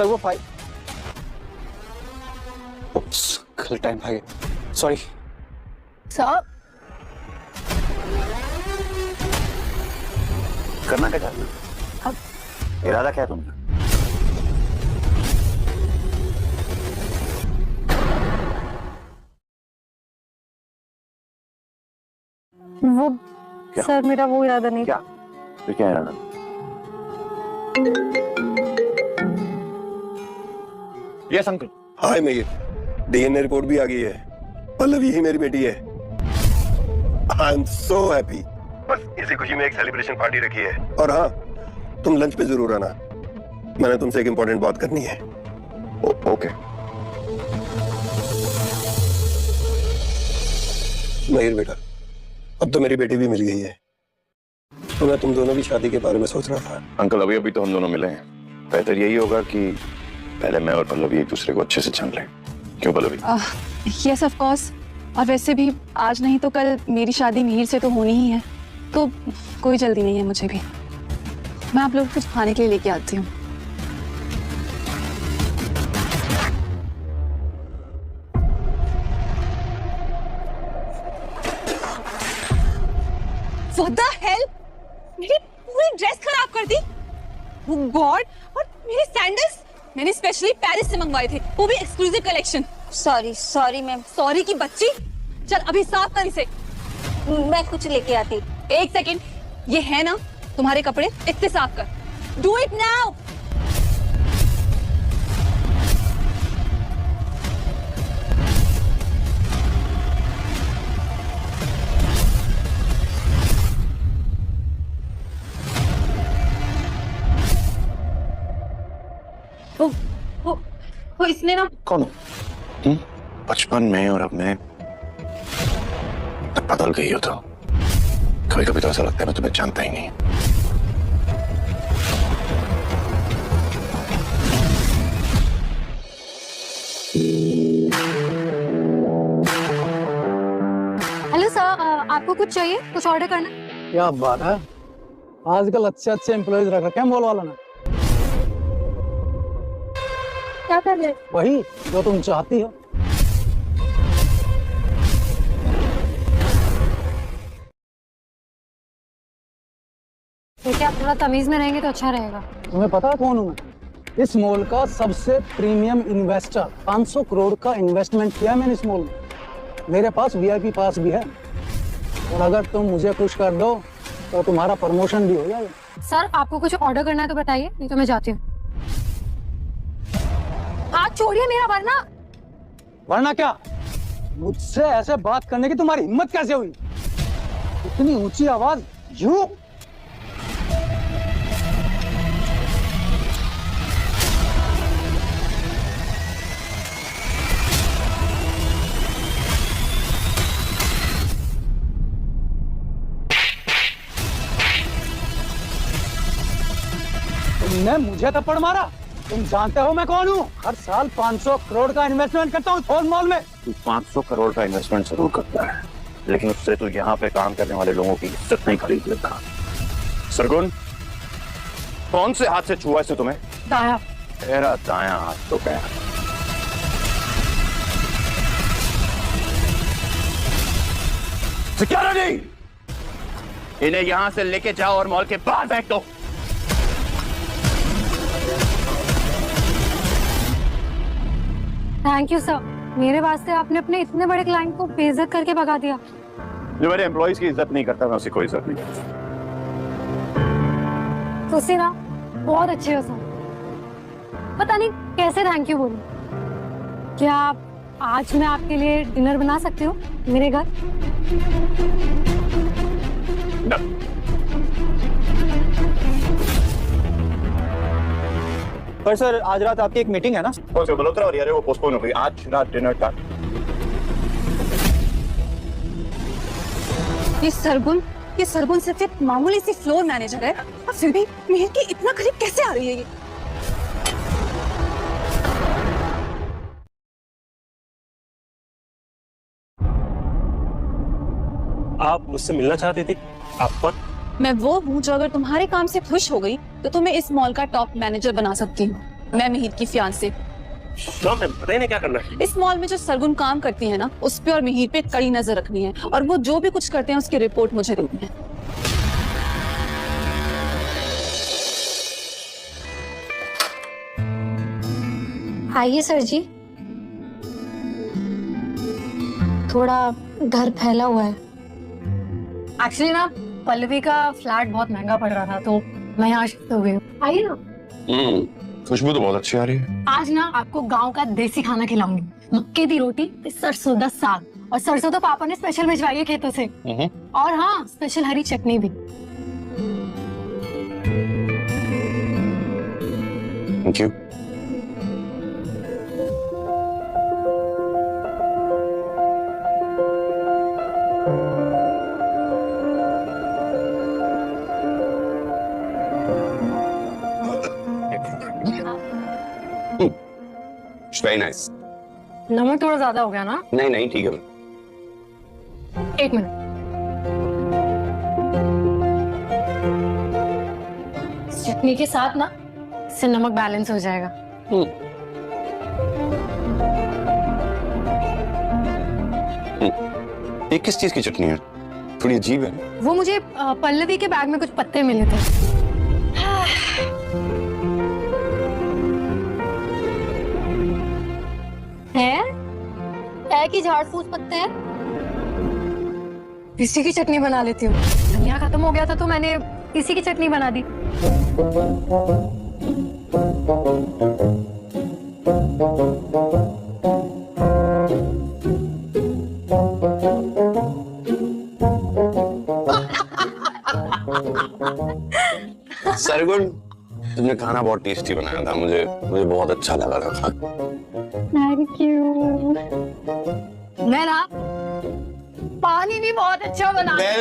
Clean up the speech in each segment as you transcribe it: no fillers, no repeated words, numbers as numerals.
Sir वो file गलत time आ गया, सॉरी सर। करना क्या चाहते हो? इरादा क्या है तुमने? वो क्या? सर मेरा वो इरादा नहीं। क्या? तो क्या इरादा? Yes uncle. हाय मेरी डीएनए रिपोर्ट भी आ गई है। पल्लवी ही मेरी बेटी है। I am so happy. बस इसी खुशी में एक सेलिब्रेशन पार्टी रखी है। और हाँ, तुम लंच पे जरूर आना, मैंने तुमसे एक इंपॉर्टेंट बात करनी है। ओके। मयूर बेटा, अब तो मेरी बेटी भी मिल गई है, तो मैं तुम दोनों की शादी के बारे में सोच रहा था। अंकल अभी अभी तो हम दोनों मिले हैं, बेहतर यही होगा कि पहले मैं और पल्लवी एक दूसरे को अच्छे से जान लें। क्यों पल्लवी? Yes of course. और वैसे भी आज नहीं तो कल मेरी शादी मिहिर से तो होनी ही है, तो कोई जल्दी नहीं है मुझे भी। मैं आप लोग कुछ खाने के लिए लेके आती हूँ। What the hell? मेरी पूरी ड्रेस खराब कर दी। Oh God! और मेरे सैंडल्स मैंने स्पेशली पेरिस से मंगवाए थे, वो भी exclusive collection. Sorry ma'am. Sorry की बच्ची, चल अभी साफ कर इसे। मैं कुछ लेके आती। एक सेकेंड, ये है ना तुम्हारे कपड़े, इतने साफ कर। Do it now. वो इसने ना कौन? बचपन में और अब में बदल गई हो तो कभी कभी तो ऐसा लगता है मैं तुम्हें जानता ही नहीं। हेलो सर, आपको कुछ चाहिए? कुछ ऑर्डर करना? क्या बात है, आजकल अच्छे अच्छे एम्प्लॉयज रख रखे हैं मॉल वालों ने। क्या कर रहे? वही जो तुम चाहती हो। देखिए, आप थोड़ा तमीज में रहेंगे तो अच्छा रहेगा। तुम्हें पता है कौन हूँ मैं? इस मॉल का सबसे प्रीमियम इन्वेस्टर। 500 करोड़ का इन्वेस्टमेंट किया मैंने इस मॉल में। मेरे पास वीआईपी पास भी है, और अगर तुम मुझे खुश कर दो तो तुम्हारा प्रमोशन भी हो जाएगा। सर, आपको कुछ ऑर्डर करना है तो बताइए, नहीं तो मैं जाती हूँ। हाथ छोड़िए मेरा, वरना क्या? मुझसे ऐसे बात करने की तुम्हारी हिम्मत कैसे हुई? इतनी ऊंची आवाज, यूं? तुमने मुझे थप्पड़ मारा? तुम जानते हो मैं कौन हूँ? हर साल 500 करोड़ का इन्वेस्टमेंट करता हूँ फोन मॉल में। तू 500 करोड़ का इन्वेस्टमेंट जरूर करता है, लेकिन उससे तू यहाँ पे काम करने वाले लोगों की इज्जत नहीं खरीद लेता। सरगुन, कौन से हाथ से छुआ इसे तुम्हें? दाया। तेरा दाया हाथ तो गया। सिक्योरिटी, इन्हें यहाँ से लेके जाओ और मॉल के बाहर फेंक दो। थैंक यू सर, मेरे वास्ते आपने अपने इतने बड़े क्लाइंट को बेइज्जत करके भगा दिया। जो मेरे एम्प्लॉइज की इज्जत नहीं करता, मैं उसे कोई इज्जत नहीं करता। तुसी ना बहुत अच्छे हो सर, पता नहीं कैसे थैंक यू बोलूं। क्या आज मैं आपके लिए डिनर बना सकती हूँ मेरे घर? पर सर, आज रात आपकी एक मीटिंग है ना? मल्होत्रा और यार वो पोस्टपोन हो गई। आज रात डिनर का। ये सरगुन सिर्फ एक मामूली सी फ्लोर मैनेजर है, और फिर भी मिहिर की इतना करीब कैसे आ रही है ये? आप मुझसे मिलना चाहती थी? आप कौन? मैं वो हूँ जो अगर तुम्हारे काम से खुश हो गई तो तुम्हें इस मॉल का टॉप मैनेजर बना सकती हूँ। मैं मिहिर की फियांसे। हाँ मैम, बताइए ना क्या करना है। इस मॉल में जो सरगुन काम करती है ना, उस पे और मिहिर पे कड़ी नजर रखनी है, और वो जो भी कुछ करते हैं उसकी रिपोर्ट मुझे देनी है। आइए सर जी। थोड़ा घर फैला हुआ है। एक्चुअली ना पल्लवी का फ्लैट बहुत महंगा पड़ रहा था, तो मैं यहाँ शिफ्ट हो गई हूँ। आइए ना। खुशबू तो बहुत अच्छी आ रही है। आज ना आपको गांव का देसी खाना खिलाऊंगी। मक्के दी रोटी ते सरसों दा साग, और सरसों तो पापा ने स्पेशल भिजवाई है खेतों से। और हाँ, स्पेशल हरी चटनी भी। Thank you. Very nice. नमक थोड़ा ज्यादा हो गया ना? नहीं नहीं ठीक है। एक मिनट। चटनी के साथ ना इससे नमक बैलेंस हो जाएगा। ये किस चीज की चटनी है? थोड़ी अजीब है। वो मुझे पल्लवी के बैग में कुछ पत्ते मिले थे। है कि झाड़ फूस पत्ते हैं। इसी की चटनी बना लेती हूँ। धनिया खत्म हो गया था तो मैंने इसी की चटनी बना दी। सरगुन, तुमने खाना बहुत टेस्टी बनाया था। मुझे बहुत अच्छा लगा था। Thank you. मैं ना पानी भी बहुत अच्छा बनाती हूँ।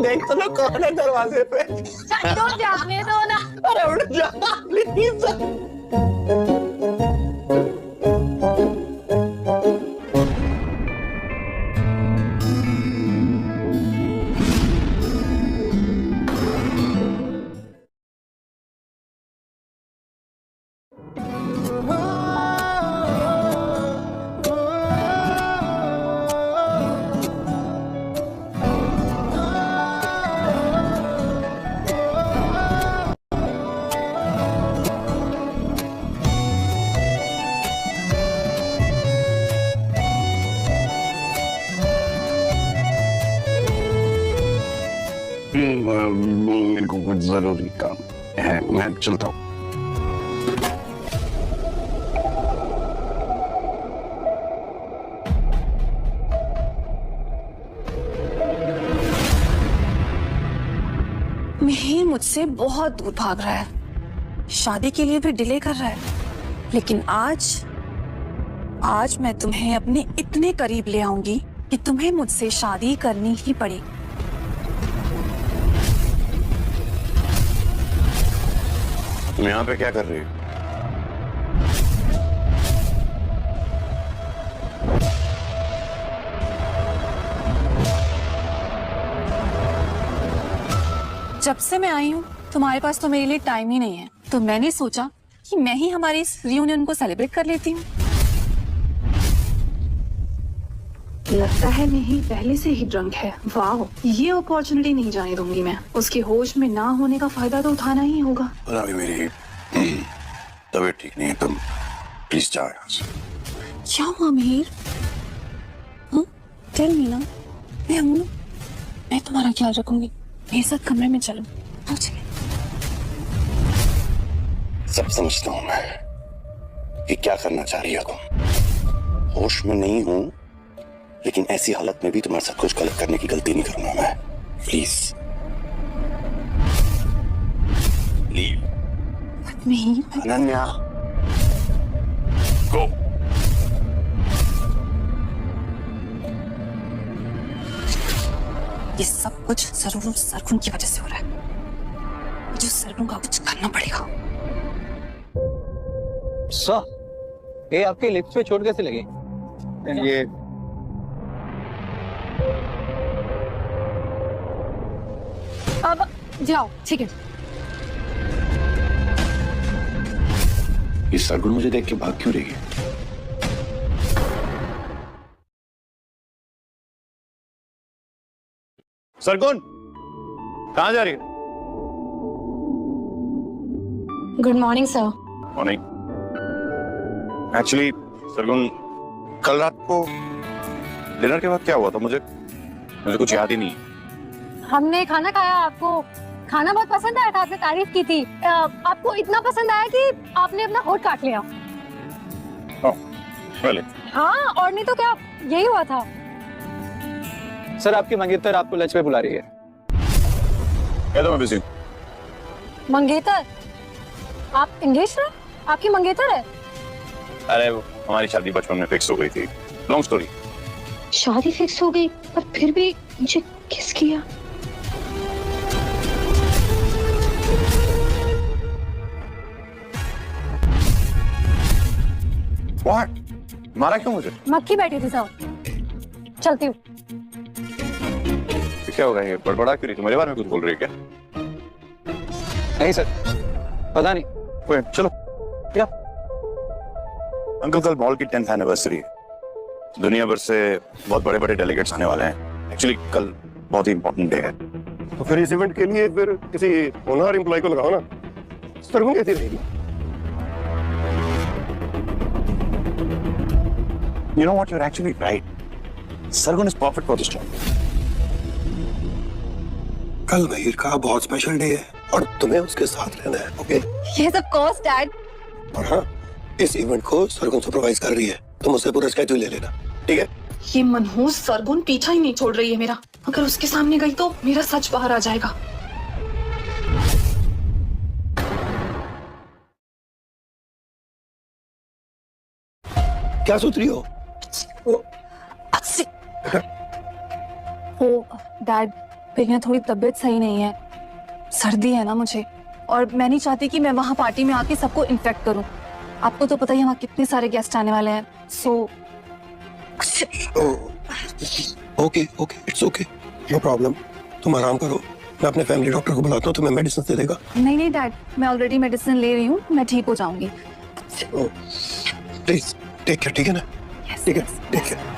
देख तो लो कौन है दरवाजे पे। तो जाने दो ना। अरे उठ जा प्लीज। मेरे को कुछ जरूरी काम है, मैं चलता हूँ। मिहिर मुझसे बहुत दूर भाग रहा है, शादी के लिए भी डिले कर रहा है, लेकिन आज मैं तुम्हें अपने इतने करीब ले आऊंगी कि तुम्हें मुझसे शादी करनी ही पड़ेगी। तुम यहाँ पे क्या कर रही हो? जब से मैं आई हूँ तुम्हारे पास तो मेरे लिए टाइम ही नहीं है, तो मैंने सोचा कि मैं ही हमारे इस रियूनियन को सेलिब्रेट कर लेती हूँ। लगता है नहीं पहले से ही ड्रंक है। वाह, ये अपॉर्चुनिटी नहीं जाने दूंगी मैं। उसके होश में ना होने का फायदा तो उठाना ही होगा। और अभी मेरी तबीयत ठीक नहीं है, तुम प्लीज जाओ यहाँ से। क्या हुआ मिहिर? टेल मी ना, मैं हूँ ना, मैं तुम्हारा ख्याल रखूंगी। मेरे साथ कमरे में चलो। चले। सब समझता हूँ मैं कि क्या करना चाह रही हो तुम। होश में नहीं हूँ, लेकिन ऐसी हालत में भी तुम्हारे साथ कुछ गलत करने की गलती नहीं करूंगा मैं। Please leave. Mihir, Ananya, go. ये सब कुछ जरूर सरगुन की वजह से हो रहा है। मुझे सरगुन का कुछ करना पड़ेगा। सर, ये आपके लिफ्ट पे चोट कैसे लगी? ये अब जाओ, ठीक है। ये सरगुन मुझे देख के भाग क्यों रही है? सरगुन कहाँ जा रही है? Good morning sir. Morning. Actually Sargun, कल रात को डिनर के बाद क्या हुआ था मुझे कुछ याद ही नहीं है। हमने खाना खाया, आपको खाना बहुत पसंद आया था, आपने तारीफ की थी। आपको इतना पसंद आया कि आपने अपना होठ काट लिया। Really? हाँ, और नहीं तो क्या, यही हुआ था। सर आपकी मंगेतर आपको लंच पे बुला रही है। क्या मैं बिजी? मंगेतर? आप इंगेज हैं? आपकी मंगेतर है? अरे हमारी शादी बचपन में फिक्स हो गई थी। Long story. शादी फिक्स हो गई पर फिर भी मुझे किस किया? What? मारा क्यों मुझे? मक्खी बैठी थी साहब। चलती हूँ। क्या होगा ये बड़बड़ा क्यों रही? तुम्हारे बारे में कुछ बोल रही है क्या? नहीं सर, पता नहीं। Wait, चलो। क्या? अंकल कल मॉल की 10th एनिवर्सरी है। दुनिया भर से बहुत बड़े बड़े डेलीगेट्स आने वाले हैं। एक्चुअली कल बहुत ही इंपॉर्टेंट डे है। तो फिर इस इवेंट के लिए फिर किसी होनहार एम्प्लॉय को लगाओ ना। सरगुन कैसी रहेगी? You know what? You're actually right. Sargun is perfect for this job. कल महिर का बहुत स्पेशल डे है और तुम्हें उसके साथ रहना है, okay? Yes, of course, Dad. और हाँ, इस इवेंट को सरगुन सुपरवाइज कर रही है। तुम उससे पूरा स्केड्यूल ले लेना, ठीक है? ये मनहूस सरगुन पीछा ही नहीं छोड़ रही है मेरा। अगर उसके सामने गई तो मेरा सच बाहर आ जाएगा। क्या सोच रही हो? ओ डैड, मेरी ना थोड़ी तबीयत सही नहीं है, सर्दी है ना मुझे, और मैं नहीं चाहती कि मैं वहाँ पार्टी में आके सबको इन्फेक्ट करूँ। आपको तो पता ही है वहाँ कितने सारे गेस्ट आने वाले हैं। So okay okay, it's okay, no problem. तुम आराम करो, मैं अपने फैमिली डॉक्टर को बुलाता हूँ, तुम्हें मेडिसिन दे देगा। नहीं नहीं डैड, मैं ऑलरेडी मेडिसिन ले रही हूँ, मैं ठीक हो जाऊंगी। प्लीज टेक केयर, ठीक है ना? ठीक है, टेक केयर।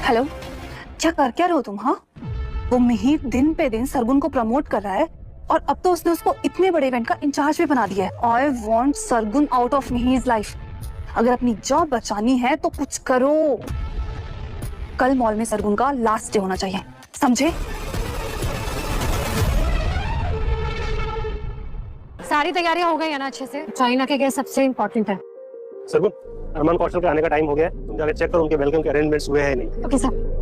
हेलो, क्या कर क्या रहे हो तुम? हाँ, वो मिहिर दिन पे दिन सरगुन को प्रमोट कर रहा है और अब तो उसने उसको इतने बड़े इवेंट का इंचार्ज भी बना दिया है। I want Sargun out of Mihir life. अगर अपनी जॉब बचानी है तो कुछ करो। कल मॉल में सरगुन का लास्ट डे होना चाहिए, समझे? सारी तैयारियां हो गई है ना अच्छे से? चाइना के गेस्ट सबसे इम्पोर्टेंट है। सरगुन, अरमान कौशल का आने का टाइम हो गया है। तुम जाके चेक करो उनके वेलकम के अरेंजमेंट्स हुए हैं नहीं। Okay sir.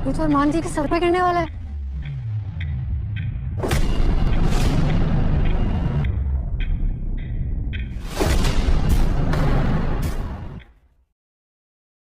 ये तो अरमान जी के सर पे गिरने वाला है।